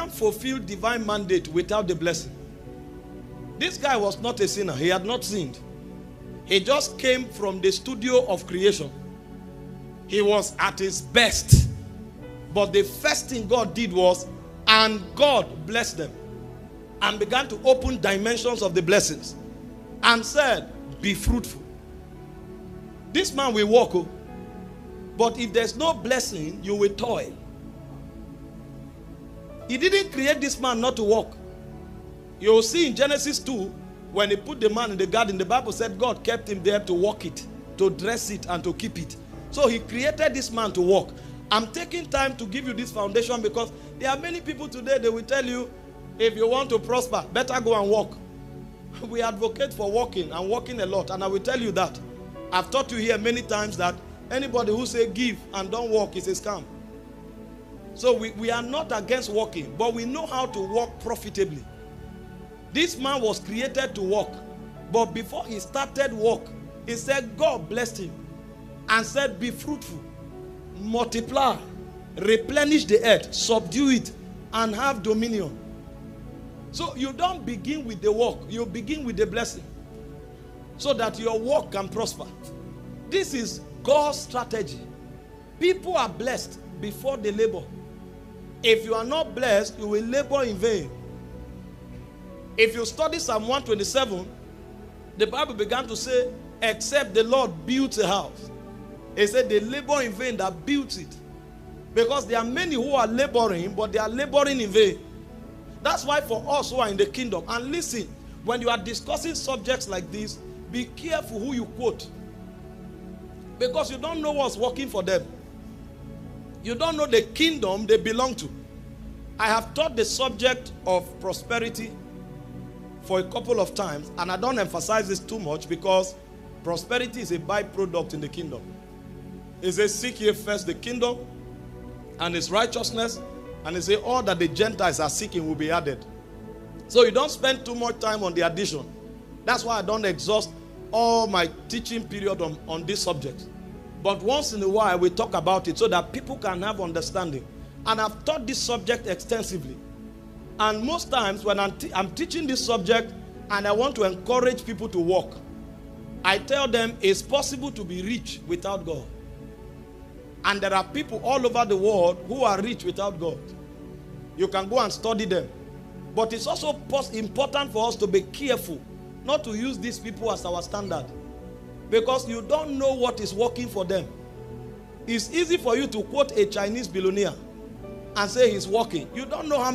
can't fulfill divine mandate without the blessing. This guy was not a sinner. He had not sinned. He just came from the studio of creation. He was at his best. But the first thing God did was, and God blessed them and began to open dimensions of the blessings and said, be fruitful. This man will walk, but if there's no blessing, you will toil. He didn't create this man not to walk. You'll see in Genesis 2, when he put the man in the garden, the Bible said God kept him there to walk it, to dress it, and to keep it. So he created this man to walk. I'm taking time to give you this foundation because there are many people today, they will tell you, if you want to prosper, better go and walk. We advocate for walking and walking a lot, and I will tell you that. I've taught you here many times that anybody who say give and don't walk is a scam. So we are not against walking, but we know how to walk profitably. This man was created to walk, but before he started walk, he said God blessed him and said, be fruitful, multiply, replenish the earth, subdue it, and have dominion. So you don't begin with the work, you begin with the blessing so that your work can prosper. This is God's strategy. People are blessed before they labor. If you are not blessed, you will labor in vain. If you study Psalm 127, the Bible began to say, except the Lord builds a house. It said they labor in vain that builds it. Because there are many who are laboring, but they are laboring in vain. That's why for us who are in the kingdom, and listen, when you are discussing subjects like this, be careful who you quote. Because you don't know what's working for them. You don't know the kingdom they belong to. I have taught the subject of prosperity for a couple of times, and I don't emphasize this too much because prosperity is a byproduct in the kingdom. It says, seek ye first the kingdom and its righteousness, and it says all that the Gentiles are seeking will be added. So you don't spend too much time on the addition. That's why I don't exhaust all my teaching period on this subject. But once in a while we talk about it so that people can have understanding. And I've taught this subject extensively. And most times when I'm teaching this subject and I want to encourage people to walk, I tell them it's possible to be rich without God. And there are people all over the world who are rich without God. You can go and study them. But it's also important for us to be careful not to use these people as our standard. Because you don't know what is working for them. It's easy for you to quote a Chinese billionaire and say he's working. You don't know how